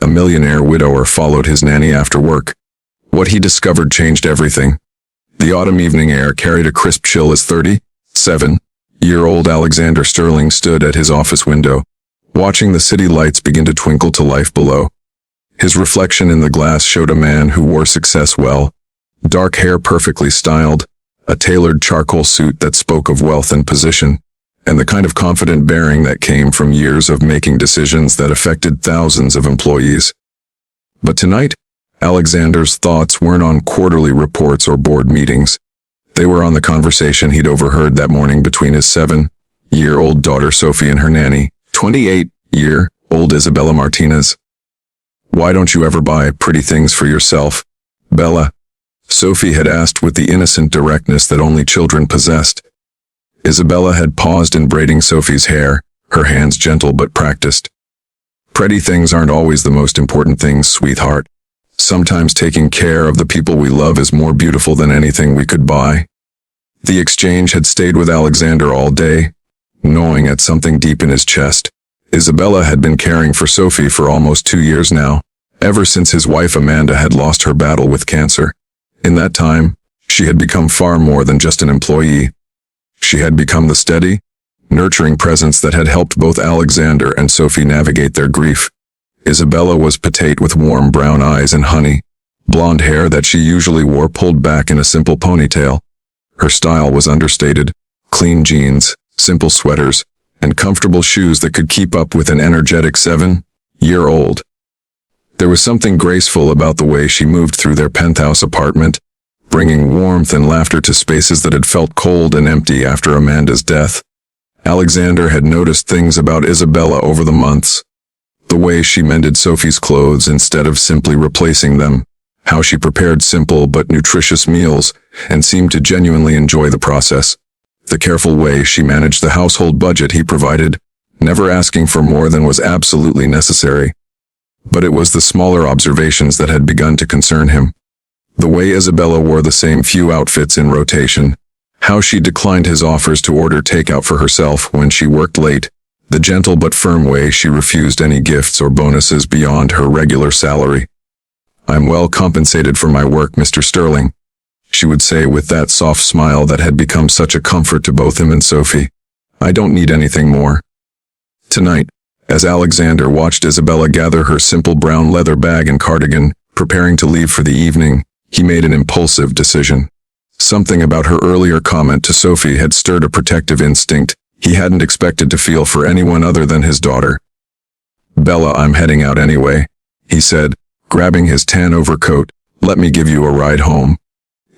a millionaire widower, followed his nanny after work. What he discovered changed everything. The autumn evening air carried a crisp chill as 37-year-old Alexander Sterling stood at his office window, watching the city lights begin to twinkle to life below. His reflection in the glass showed a man who wore success well. Dark hair perfectly styled, a tailored charcoal suit that spoke of wealth and position, and the kind of confident bearing that came from years of making decisions that affected thousands of employees. But tonight, Alexander's thoughts weren't on quarterly reports or board meetings. They were on the conversation he'd overheard that morning between his 7-year-old daughter Sophie and her nanny, 28-year-old Isabella Martinez. "Why don't you ever buy pretty things for yourself, Bella?" Sophie had asked with the innocent directness that only children possessed. Isabella had paused in braiding Sophie's hair, her hands gentle but practiced. "Pretty things aren't always the most important things, sweetheart. Sometimes taking care of the people we love is more beautiful than anything we could buy." The exchange had stayed with Alexander all day, gnawing at something deep in his chest. Isabella had been caring for Sophie for almost 2 years now, ever since his wife Amanda had lost her battle with cancer. In that time, she had become far more than just an employee. She had become the steady, nurturing presence that had helped both Alexander and Sophie navigate their grief. Isabella was petite with warm brown eyes and honey, blonde hair that she usually wore pulled back in a simple ponytail. Her style was understated, clean jeans, simple sweaters, and comfortable shoes that could keep up with an energetic 7-year-old. There was something graceful about the way she moved through their penthouse apartment, bringing warmth and laughter to spaces that had felt cold and empty after Amanda's death. Alexander had noticed things about Isabella over the months. The way she mended Sophie's clothes instead of simply replacing them, how she prepared simple but nutritious meals and seemed to genuinely enjoy the process. The careful way she managed the household budget he provided, never asking for more than was absolutely necessary. But it was the smaller observations that had begun to concern him. The way Isabella wore the same few outfits in rotation, how she declined his offers to order takeout for herself when she worked late, the gentle but firm way she refused any gifts or bonuses beyond her regular salary. "I'm well compensated for my work, Mr. Sterling," she would say with that soft smile that had become such a comfort to both him and Sophie. "I don't need anything more." Tonight, as Alexander watched Isabella gather her simple brown leather bag and cardigan, preparing to leave for the evening, he made an impulsive decision. Something about her earlier comment to Sophie had stirred a protective instinct he hadn't expected to feel for anyone other than his daughter. "Bella, I'm heading out anyway," he said, grabbing his tan overcoat. "Let me give you a ride home."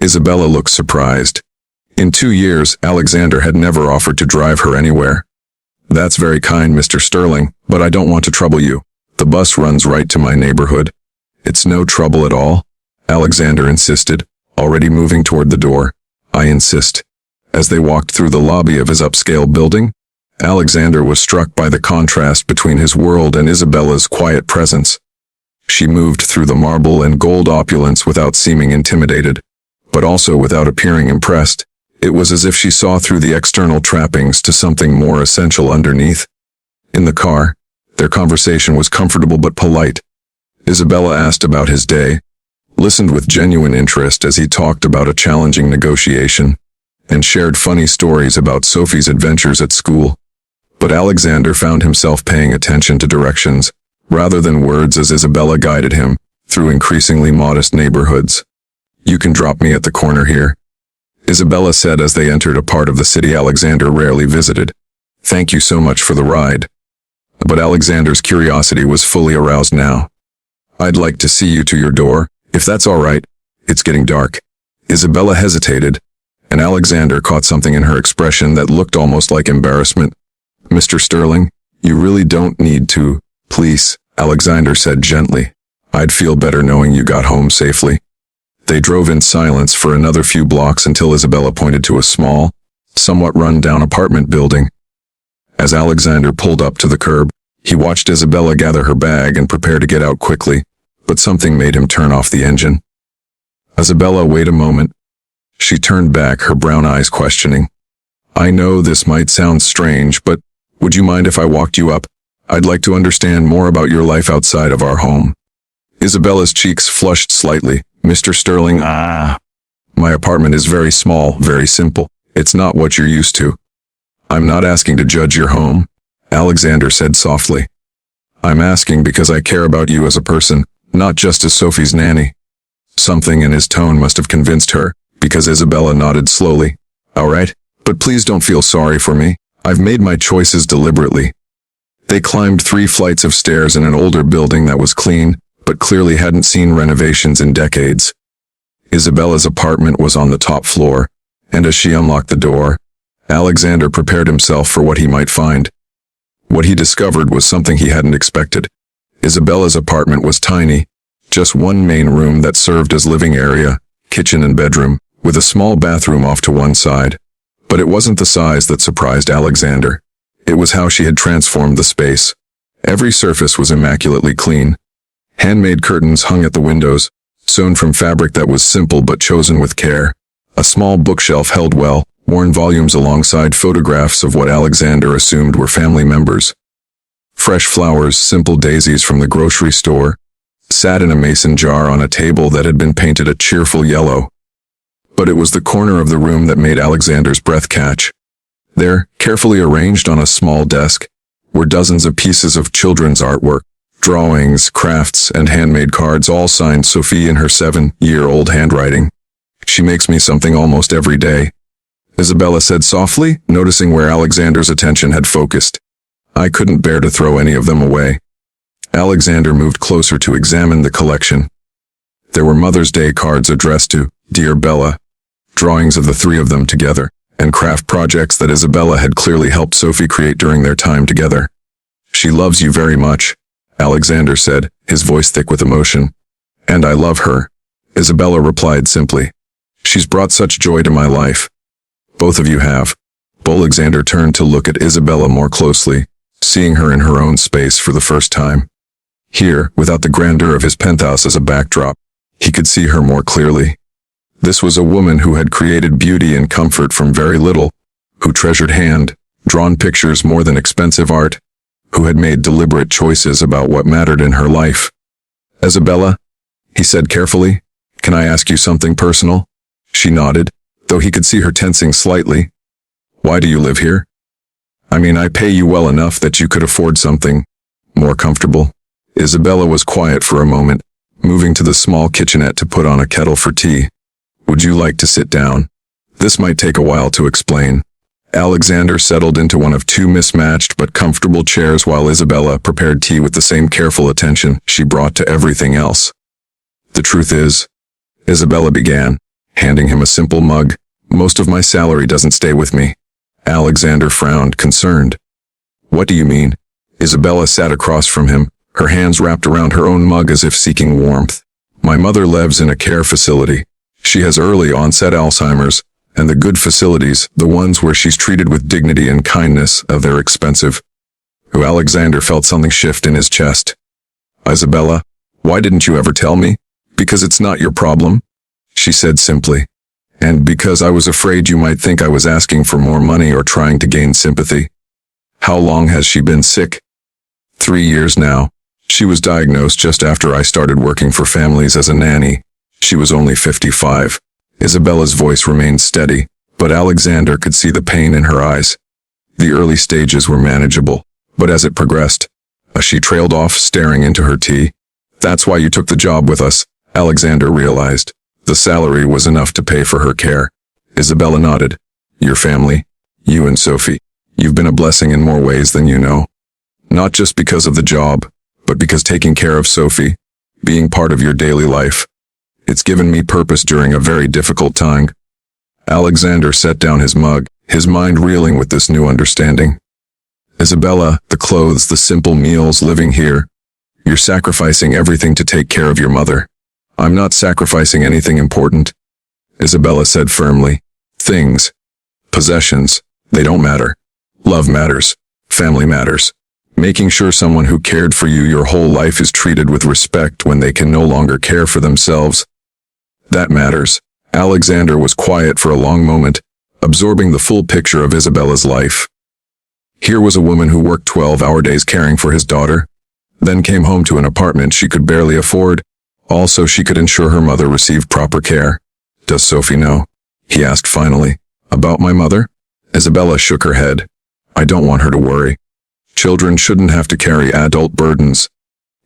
Isabella looked surprised. In 2 years, Alexander had never offered to drive her anywhere. "That's very kind, Mr. Sterling, but I don't want to trouble you. The bus runs right to my neighborhood." "It's no trouble at all," Alexander insisted, already moving toward the door. "I insist." As they walked through the lobby of his upscale building, Alexander was struck by the contrast between his world and Isabella's quiet presence. She moved through the marble and gold opulence without seeming intimidated, but also without appearing impressed. It was as if she saw through the external trappings to something more essential underneath. In the car, their conversation was comfortable but polite. Isabella asked about his day, listened with genuine interest as he talked about a challenging negotiation, and shared funny stories about Sophie's adventures at school. But Alexander found himself paying attention to directions, rather than words, as Isabella guided him through increasingly modest neighborhoods. "You can drop me at the corner here," Isabella said as they entered a part of the city Alexander rarely visited. "Thank you so much for the ride." But Alexander's curiosity was fully aroused now. "I'd like to see you to your door, if that's all right. It's getting dark." Isabella hesitated, and Alexander caught something in her expression that looked almost like embarrassment. "Mr. Sterling, you really don't need to." "Please," Alexander said gently. "I'd feel better knowing you got home safely." They drove in silence for another few blocks until Isabella pointed to a small, somewhat run-down apartment building. As Alexander pulled up to the curb, he watched Isabella gather her bag and prepare to get out quickly, but something made him turn off the engine. "Isabella, wait a moment." She turned back, her brown eyes questioning. "I know this might sound strange, but would you mind if I walked you up? I'd like to understand more about your life outside of our home. Isabella's cheeks flushed slightly. Mr. Sterling, my apartment is very small, very simple. It's not what you're used to. I'm not asking to judge your home, Alexander said softly. I'm asking because I care about you as a person, not just as Sophie's nanny. Something in his tone must have convinced her, because Isabella nodded slowly. All right, but please don't feel sorry for me. I've made my choices deliberately. They climbed 3 flights of stairs in an older building that was clean, but clearly hadn't seen renovations in decades. Isabella's apartment was on the top floor, and as she unlocked the door, Alexander prepared himself for what he might find. What he discovered was something he hadn't expected. Isabella's apartment was tiny, just one main room that served as living area, kitchen and bedroom, with a small bathroom off to one side. But it wasn't the size that surprised Alexander. It was how she had transformed the space. Every surface was immaculately clean. Handmade curtains hung at the windows, sewn from fabric that was simple but chosen with care. A small bookshelf held well-worn volumes alongside photographs of what Alexander assumed were family members. Fresh flowers, simple daisies from the grocery store, sat in a mason jar on a table that had been painted a cheerful yellow. But it was the corner of the room that made Alexander's breath catch. There, carefully arranged on a small desk, were dozens of pieces of children's artwork, drawings, crafts, and handmade cards, all signed Sophie in her 7-year-old handwriting. She makes me something almost every day, Isabella said softly, noticing where Alexander's attention had focused. I couldn't bear to throw any of them away. Alexander moved closer to examine the collection. There were Mother's Day cards addressed to Dear Bella, drawings of the 3 of them together, and craft projects that Isabella had clearly helped Sophie create during their time together. She loves you very much, Alexander said, his voice thick with emotion. And I love her, Isabella replied simply. She's brought such joy to my life. Both of you have. Alexander turned to look at Isabella more closely, seeing her in her own space for the first time. Here, without the grandeur of his penthouse as a backdrop, he could see her more clearly. This was a woman who had created beauty and comfort from very little, who treasured hand-drawn pictures more than expensive art, who had made deliberate choices about what mattered in her life. Isabella, he said carefully, can I ask you something personal? She nodded, though he could see her tensing slightly. Why do you live here? I mean, I pay you well enough that you could afford something more comfortable. Isabella was quiet for a moment, moving to the small kitchenette to put on a kettle for tea. Would you like to sit down? This might take a while to explain. Alexander settled into one of 2 mismatched but comfortable chairs while Isabella prepared tea with the same careful attention she brought to everything else. The truth is, Isabella began, handing him a simple mug, most of my salary doesn't stay with me. Alexander frowned, concerned. What do you mean? Isabella sat across from him, her hands wrapped around her own mug as if seeking warmth. My mother lives in a care facility. She has early onset Alzheimer's, and the good facilities, the ones where she's treated with dignity and kindness, they're expensive. Alexander felt something shift in his chest. Isabella, why didn't you ever tell me? Because it's not your problem, she said simply. And because I was afraid you might think I was asking for more money or trying to gain sympathy. How long has she been sick? 3 years now. She was diagnosed just after I started working for families as a nanny. She was only 55. Isabella's voice remained steady, but Alexander could see the pain in her eyes. The early stages were manageable, but as it progressed, she trailed off, staring into her tea. That's why you took the job with us, Alexander realized. The salary was enough to pay for her care. Isabella nodded. Your family, you and Sophie, you've been a blessing in more ways than you know. Not just because of the job, but because taking care of Sophie, being part of your daily life, it's given me purpose during a very difficult time. Alexander set down his mug, his mind reeling with this new understanding. Isabella, the clothes, the simple meals, living here. You're sacrificing everything to take care of your mother. I'm not sacrificing anything important, Isabella said firmly. Things, possessions, they don't matter. Love matters. Family matters. Making sure someone who cared for you your whole life is treated with respect when they can no longer care for themselves. That matters. Alexander was quiet for a long moment, absorbing the full picture of Isabella's life. Here was a woman who worked 12-hour days caring for his daughter, then came home to an apartment she could barely afford, all so she could ensure her mother received proper care. "Does Sophie know?" he asked finally. "About my mother?" Isabella shook her head. "I don't want her to worry. Children shouldn't have to carry adult burdens."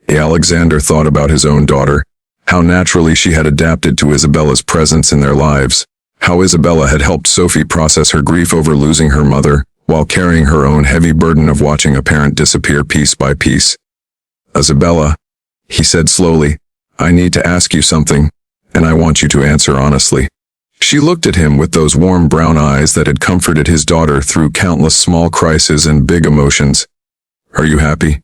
Alexander thought about his own daughter, how naturally she had adapted to Isabella's presence in their lives, how Isabella had helped Sophie process her grief over losing her mother, while carrying her own heavy burden of watching a parent disappear piece by piece. "Isabella," he said slowly, "I need to ask you something, and I want you to answer honestly." She looked at him with those warm brown eyes that had comforted his daughter through countless small crises and big emotions. "Are you happy?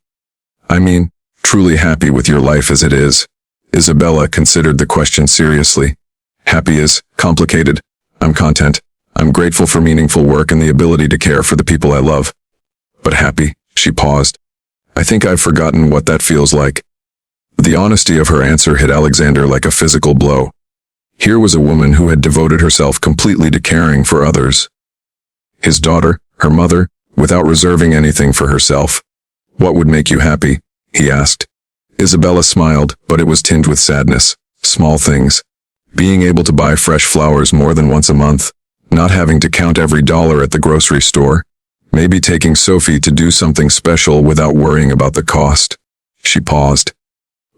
I mean, truly happy with your life as it is?" Isabella considered the question seriously. "Happy is complicated. I'm content. I'm grateful for meaningful work and the ability to care for the people I love. But happy?" She paused. "I think I've forgotten what that feels like." The honesty of her answer hit Alexander like a physical blow. Here was a woman who had devoted herself completely to caring for others. His daughter, her mother, without reserving anything for herself. "What would make you happy?" he asked. Isabella smiled, but it was tinged with sadness. Small things. Being able to buy fresh flowers more than once a month. Not having to count every dollar at the grocery store. Maybe taking Sophie to do something special without worrying about the cost. She paused.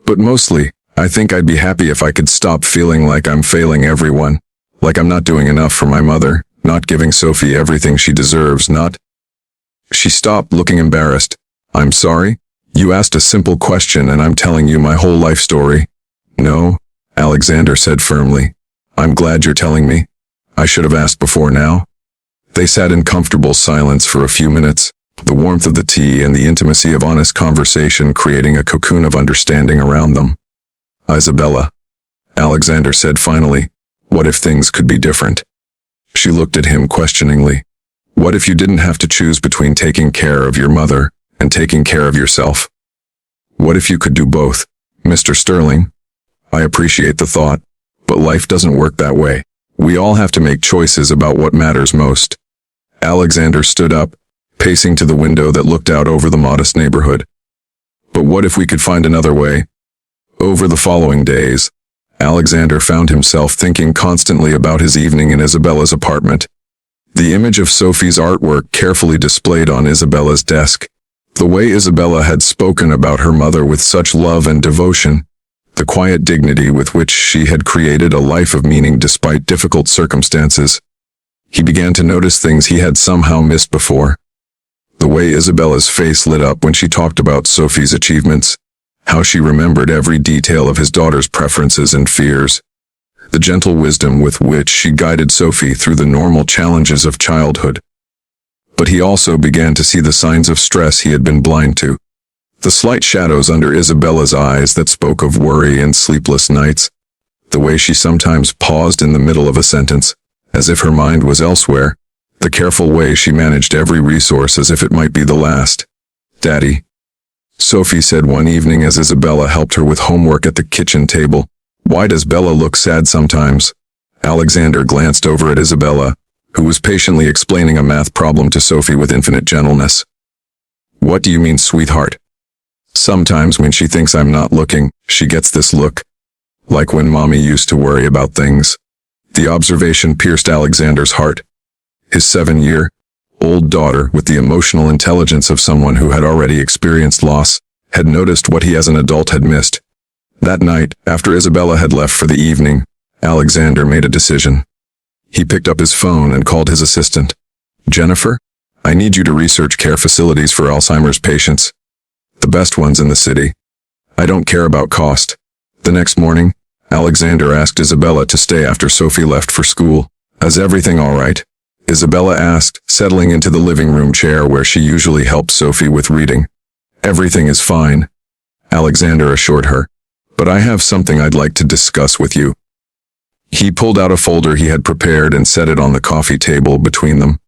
"But mostly, I think I'd be happy if I could stop feeling like I'm failing everyone. Like I'm not doing enough for my mother, not giving Sophie everything she deserves, not..." She stopped, looking embarrassed. "I'm sorry? You asked a simple question and I'm telling you my whole life story." "No," Alexander said firmly. "I'm glad you're telling me. I should have asked before now." They sat in comfortable silence for a few minutes, the warmth of the tea and the intimacy of honest conversation creating a cocoon of understanding around them. "Isabella," Alexander said finally, "what if things could be different?" She looked at him questioningly. "What if you didn't have to choose between taking care of your mother and taking care of yourself? What if you could do both?" "Mr. Sterling, I appreciate the thought, but life doesn't work that way. We all have to make choices about what matters most." Alexander stood up, pacing to the window that looked out over the modest neighborhood. "But what if we could find another way?" Over the following days, Alexander found himself thinking constantly about his evening in Isabella's apartment. The image of Sophie's artwork carefully displayed on Isabella's desk. The way Isabella had spoken about her mother with such love and devotion. The quiet dignity with which she had created a life of meaning despite difficult circumstances. He began to notice things he had somehow missed before. The way Isabella's face lit up when she talked about Sophie's achievements. How she remembered every detail of his daughter's preferences and fears. The gentle wisdom with which she guided Sophie through the normal challenges of childhood. But he also began to see the signs of stress he had been blind to. The slight shadows under Isabella's eyes that spoke of worry and sleepless nights. The way she sometimes paused in the middle of a sentence, as if her mind was elsewhere. The careful way she managed every resource as if it might be the last. "Daddy," Sophie said one evening as Isabella helped her with homework at the kitchen table. "Why does Bella look sad sometimes?" Alexander glanced over at Isabella, who was patiently explaining a math problem to Sophie with infinite gentleness. "What do you mean, sweetheart?" "Sometimes when she thinks I'm not looking, she gets this look. Like when Mommy used to worry about things." The observation pierced Alexander's heart. His 7-year-old daughter, with the emotional intelligence of someone who had already experienced loss, had noticed what he as an adult had missed. That night, after Isabella had left for the evening, Alexander made a decision. He picked up his phone and called his assistant. "Jennifer, I need you to research care facilities for Alzheimer's patients. The best ones in the city. I don't care about cost." The next morning, Alexander asked Isabella to stay after Sophie left for school. "Is everything all right?" Isabella asked, settling into the living room chair where she usually helped Sophie with reading. "Everything is fine," Alexander assured her. "But I have something I'd like to discuss with you." He pulled out a folder he had prepared and set it on the coffee table between them.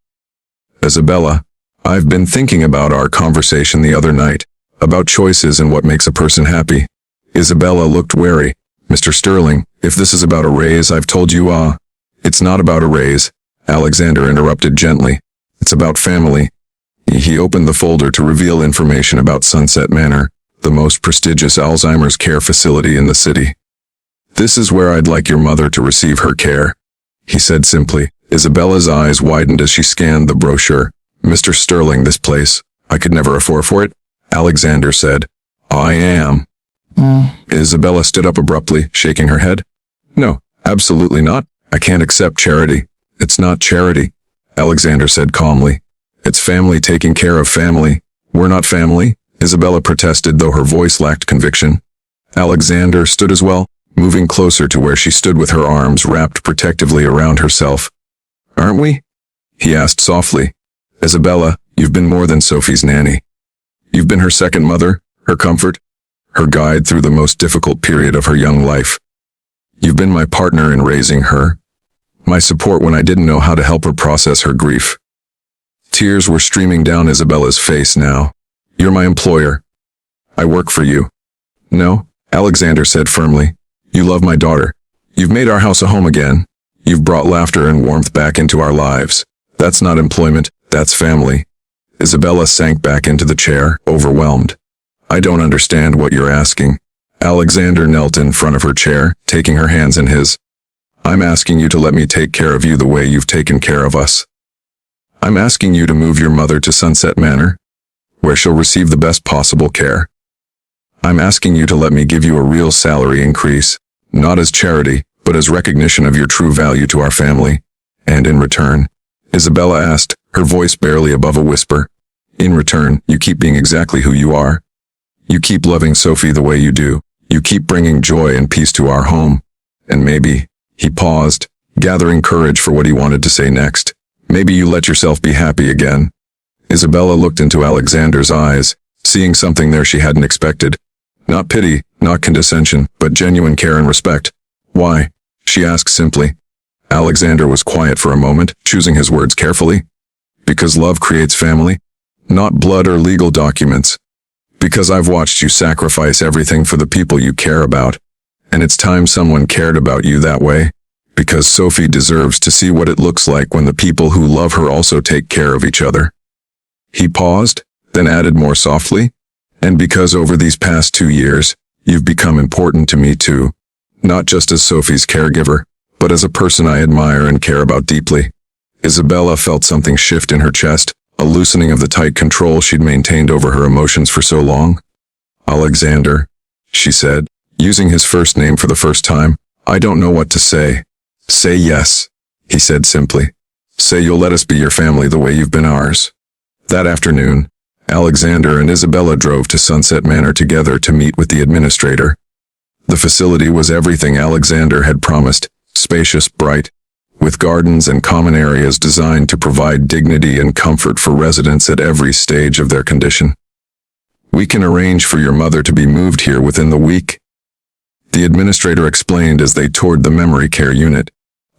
"Isabella, I've been thinking about our conversation the other night, about choices and what makes a person happy." Isabella looked wary. "Mr. Sterling, if this is about a raise, I've told you, It's not about a raise," Alexander interrupted gently. "It's about family. He opened the folder to reveal information about Sunset Manor, the most prestigious Alzheimer's care facility in the city. "This is where I'd like your mother to receive her care," he said simply. Isabella's eyes widened as she scanned the brochure. "Mr. Sterling, this place, I could never afford for it," Alexander said. "I am." Isabella stood up abruptly, shaking her head. "No, absolutely not. I can't accept charity." "It's not charity," Alexander said calmly. "It's family taking care of family." "We're not family," Isabella protested, though her voice lacked conviction. Alexander stood as well, moving closer to where she stood with her arms wrapped protectively around herself. "Aren't we?" he asked softly. "Isabella, you've been more than Sophie's nanny. You've been her second mother, her comfort, her guide through the most difficult period of her young life. You've been my partner in raising her, my support when I didn't know how to help her process her grief." Tears were streaming down Isabella's face now. "You're my employer. I work for you." "No," Alexander said firmly. "You love my daughter. You've made our house a home again. You've brought laughter and warmth back into our lives. That's not employment, that's family." Isabella sank back into the chair, overwhelmed. "I don't understand what you're asking." Alexander knelt in front of her chair, taking her hands in his. "I'm asking you to let me take care of you the way you've taken care of us. I'm asking you to move your mother to Sunset Manor, where she'll receive the best possible care. I'm asking you to let me give you a real salary increase, not as charity, but as recognition of your true value to our family. And in return," Isabella asked, her voice barely above a whisper, "in return, you keep being exactly who you are. You keep loving Sophie the way you do. You keep bringing joy and peace to our home. And maybe," he paused, gathering courage for what he wanted to say next, "maybe you let yourself be happy again." Isabella looked into Alexander's eyes, seeing something there she hadn't expected. Not pity, not condescension, but genuine care and respect. "Why?" she asked simply. Alexander was quiet for a moment, choosing his words carefully. "Because love creates family, not blood or legal documents. Because I've watched you sacrifice everything for the people you care about, and it's time someone cared about you that way. Because Sophie deserves to see what it looks like when the people who love her also take care of each other." He paused, then added more softly, "And because over these past 2 years, you've become important to me too, not just as Sophie's caregiver, but as a person I admire and care about deeply." Isabella felt something shift in her chest, a loosening of the tight control she'd maintained over her emotions for so long. "Alexander," she said, using his first name for the first time, "I don't know what to say." "Say yes," he said simply. "Say you'll let us be your family the way you've been ours." That afternoon, Alexander and Isabella drove to Sunset Manor together to meet with the administrator. The facility was everything Alexander had promised, spacious, bright, with gardens and common areas designed to provide dignity and comfort for residents at every stage of their condition. "We can arrange for your mother to be moved here within the week," the administrator explained as they toured the memory care unit.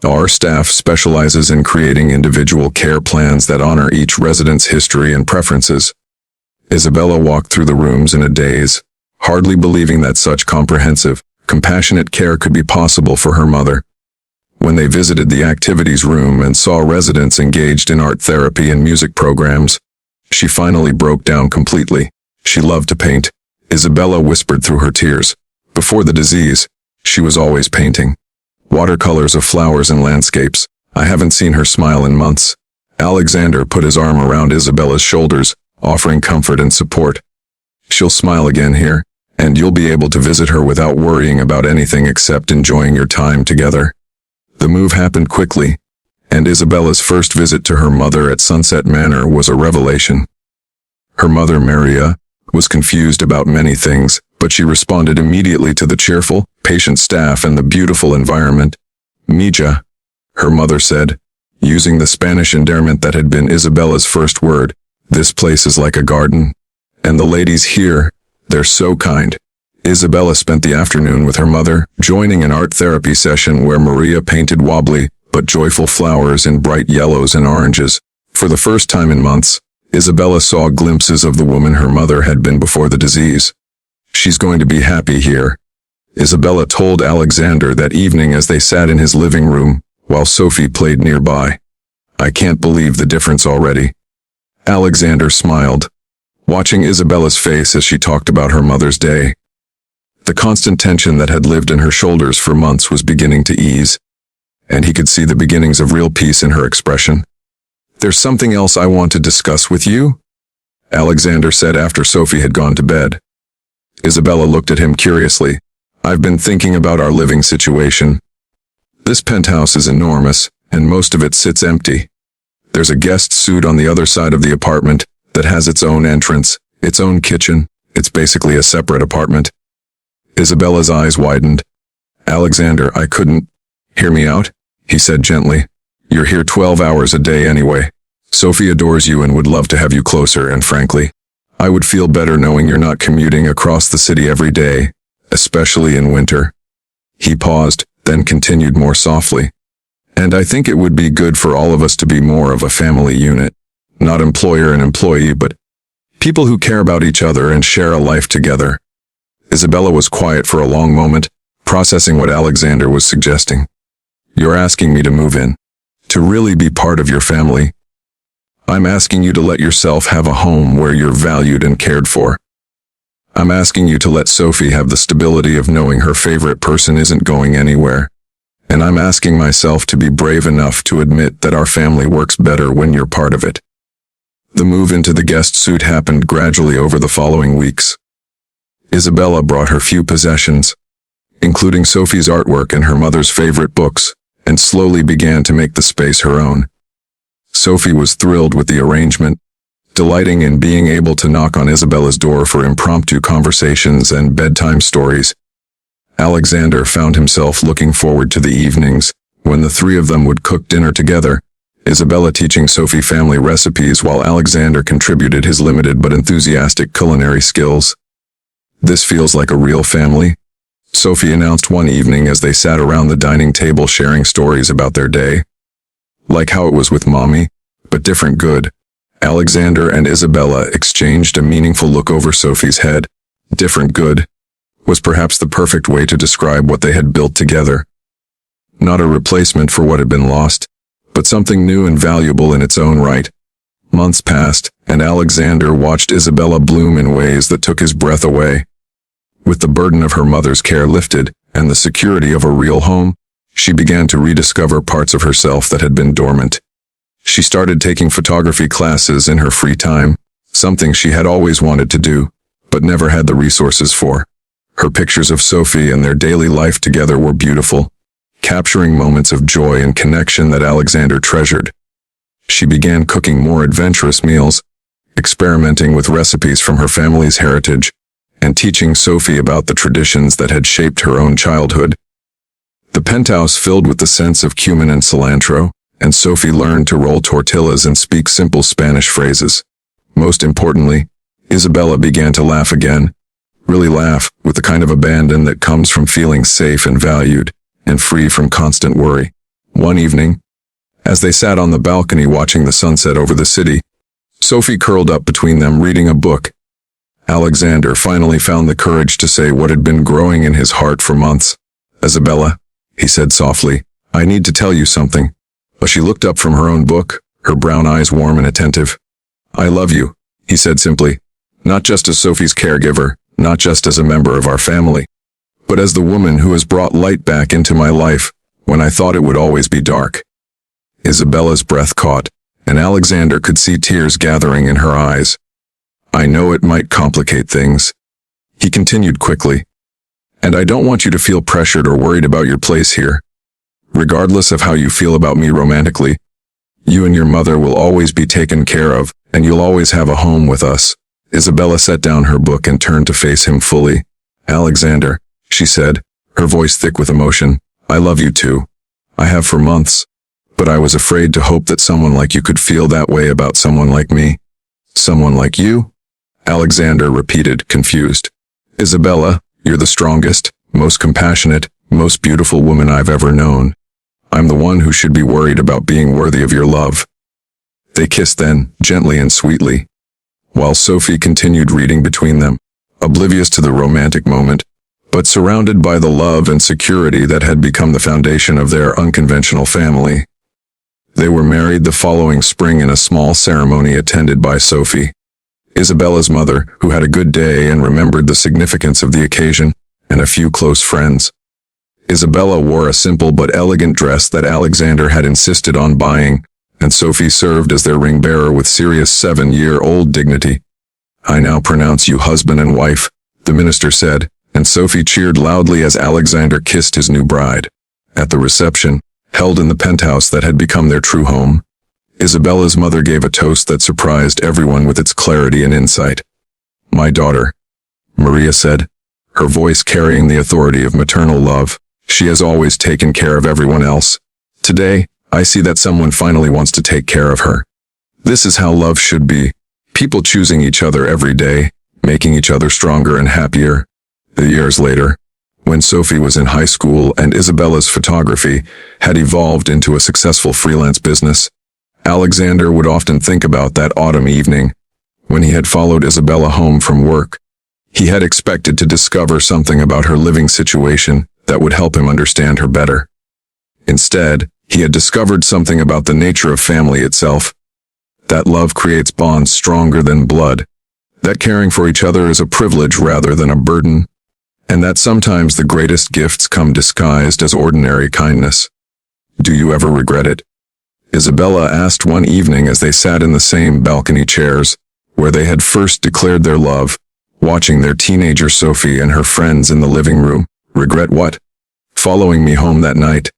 "Our staff specializes in creating individual care plans that honor each resident's history and preferences." Isabella walked through the rooms in a daze, hardly believing that such comprehensive, compassionate care could be possible for her mother. When they visited the activities room and saw residents engaged in art therapy and music programs, she finally broke down completely. She loved to paint, Isabella whispered through her tears. Before the disease, she was always painting. Watercolors of flowers and landscapes. I haven't seen her smile in months. Alexander put his arm around Isabella's shoulders, offering comfort and support. "She'll smile again here, and you'll be able to visit her without worrying about anything except enjoying your time together." The move happened quickly, and Isabella's first visit to her mother at Sunset Manor was a revelation. Her mother, Maria, was confused about many things, but she responded immediately to the cheerful, patient staff and the beautiful environment. "Mija," her mother said, using the Spanish endearment that had been Isabella's first word. "This place is like a garden. And the ladies here, they're so kind." Isabella spent the afternoon with her mother, joining an art therapy session where Maria painted wobbly but joyful flowers in bright yellows and oranges. For the first time in months, Isabella saw glimpses of the woman her mother had been before the disease. "She's going to be happy here," Isabella told Alexander that evening as they sat in his living room, while Sophie played nearby. "I can't believe the difference already." Alexander smiled, watching Isabella's face as she talked about her mother's day. The constant tension that had lived in her shoulders for months was beginning to ease, and he could see the beginnings of real peace in her expression. "There's something else I want to discuss with you," Alexander said after Sophie had gone to bed. Isabella looked at him curiously. "I've been thinking about our living situation. This penthouse is enormous, and most of it sits empty. There's a guest suite on the other side of the apartment that has its own entrance, its own kitchen. It's basically a separate apartment." Isabella's eyes widened. "Alexander, I couldn't—" "Hear me out," he said gently. "You're here 12 hours a day anyway. Sophie adores you and would love to have you closer, and frankly, I would feel better knowing you're not commuting across the city every day, especially in winter." He paused, then continued more softly. "And I think it would be good for all of us to be more of a family unit. Not employer and employee, but people who care about each other and share a life together." Isabella was quiet for a long moment, processing what Alexander was suggesting. "You're asking me to move in, to really be part of your family. I'm asking you to let yourself have a home where you're valued and cared for. I'm asking you to let Sophie have the stability of knowing her favorite person isn't going anywhere. And I'm asking myself to be brave enough to admit that our family works better when you're part of it." The move into the guest suite happened gradually over the following weeks. Isabella brought her few possessions, including Sophie's artwork and her mother's favorite books, and slowly began to make the space her own. Sophie was thrilled with the arrangement, delighting in being able to knock on Isabella's door for impromptu conversations and bedtime stories. Alexander found himself looking forward to the evenings, when the three of them would cook dinner together, Isabella teaching Sophie family recipes while Alexander contributed his limited but enthusiastic culinary skills. "This feels like a real family," Sophie announced one evening as they sat around the dining table sharing stories about their day. "Like how it was with Mommy, but different good." Alexander and Isabella exchanged a meaningful look over Sophie's head. Different good was perhaps the perfect way to describe what they had built together. Not a replacement for what had been lost, but something new and valuable in its own right. Months passed, and Alexander watched Isabella bloom in ways that took his breath away. With the burden of her mother's care lifted, and the security of a real home, she began to rediscover parts of herself that had been dormant. She started taking photography classes in her free time, something she had always wanted to do, but never had the resources for. Her pictures of Sophie and their daily life together were beautiful, capturing moments of joy and connection that Alexander treasured. She began cooking more adventurous meals, experimenting with recipes from her family's heritage, and teaching Sophie about the traditions that had shaped her own childhood. The penthouse filled with the scents of cumin and cilantro, and Sophie learned to roll tortillas and speak simple Spanish phrases. Most importantly, Isabella began to laugh again, really laugh, with the kind of abandon that comes from feeling safe and valued, and free from constant worry. One evening, as they sat on the balcony watching the sunset over the city, Sophie curled up between them reading a book. Alexander finally found the courage to say what had been growing in his heart for months. "Isabella," he said softly, "I need to tell you something." But she looked up from her own book, her brown eyes warm and attentive. "I love you," he said simply, "not just as Sophie's caregiver, not just as a member of our family, but as the woman who has brought light back into my life when I thought it would always be dark." Isabella's breath caught, and Alexander could see tears gathering in her eyes. "I know it might complicate things," he continued quickly, "and I don't want you to feel pressured or worried about your place here. Regardless of how you feel about me romantically, you and your mother will always be taken care of, and you'll always have a home with us." Isabella set down her book and turned to face him fully. "Alexander," she said, her voice thick with emotion, "I love you too. I have for months, but I was afraid to hope that someone like you could feel that way about someone like me." "Someone like you?" Alexander repeated, confused. "Isabella, you're the strongest, most compassionate, most beautiful woman I've ever known. I'm the one who should be worried about being worthy of your love." They kissed then, gently and sweetly, while Sophie continued reading between them, oblivious to the romantic moment, but surrounded by the love and security that had become the foundation of their unconventional family. They were married the following spring in a small ceremony attended by Sophie, Isabella's mother, who had a good day and remembered the significance of the occasion, and a few close friends. Isabella wore a simple but elegant dress that Alexander had insisted on buying, and Sophie served as their ring bearer with serious 7-year-old dignity. "I now pronounce you husband and wife," the minister said, and Sophie cheered loudly as Alexander kissed his new bride. At the reception, held in the penthouse that had become their true home, Isabella's mother gave a toast that surprised everyone with its clarity and insight. "My daughter," Maria said, her voice carrying the authority of maternal love. "She has always taken care of everyone else. Today, I see that someone finally wants to take care of her. This is how love should be. People choosing each other every day, making each other stronger and happier." Years later, when Sophie was in high school and Isabella's photography had evolved into a successful freelance business, Alexander would often think about that autumn evening when he had followed Isabella home from work. He had expected to discover something about her living situation that would help him understand her better. Instead, he had discovered something about the nature of family itself. That love creates bonds stronger than blood. That caring for each other is a privilege rather than a burden. And that sometimes the greatest gifts come disguised as ordinary kindness. "Do you ever regret it?" Isabella asked one evening as they sat in the same balcony chairs, where they had first declared their love, watching their teenager Sophie and her friends in the living room. "Regret what?" "Following me home that night.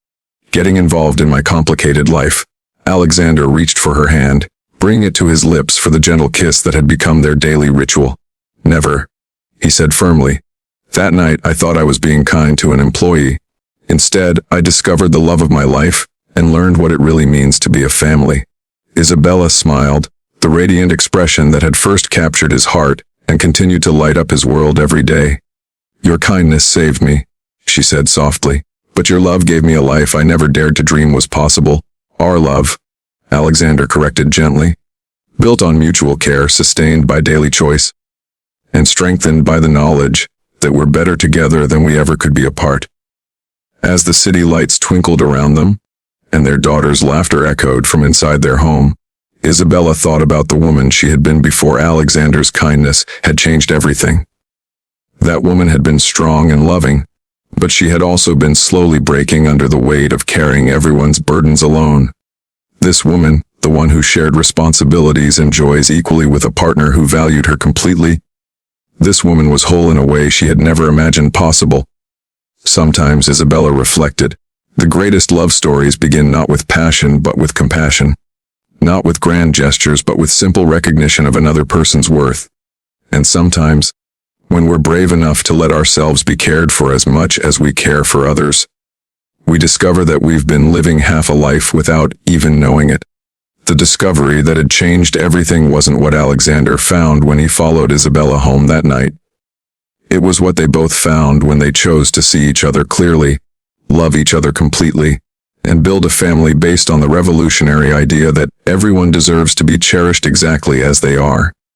Getting involved in my complicated life." Alexander reached for her hand, bringing it to his lips for the gentle kiss that had become their daily ritual. "Never," he said firmly. "That night I thought I was being kind to an employee. Instead, I discovered the love of my life and learned what it really means to be a family." Isabella smiled, the radiant expression that had first captured his heart and continued to light up his world every day. "Your kindness saved me," she said softly, "but your love gave me a life I never dared to dream was possible." "Our love," Alexander corrected gently, "built on mutual care, sustained by daily choice, and strengthened by the knowledge that we're better together than we ever could be apart." As the city lights twinkled around them, and their daughter's laughter echoed from inside their home, Isabella thought about the woman she had been before Alexander's kindness had changed everything. That woman had been strong and loving, but she had also been slowly breaking under the weight of carrying everyone's burdens alone. This woman, the one who shared responsibilities and joys equally with a partner who valued her completely, this woman was whole in a way she had never imagined possible. Sometimes, Isabella reflected, the greatest love stories begin not with passion but with compassion. Not with grand gestures but with simple recognition of another person's worth. And sometimes, when we're brave enough to let ourselves be cared for as much as we care for others, we discover that we've been living half a life without even knowing it. The discovery that had changed everything wasn't what Alexander found when he followed Isabella home that night. It was what they both found when they chose to see each other clearly, love each other completely, and build a family based on the revolutionary idea that everyone deserves to be cherished exactly as they are.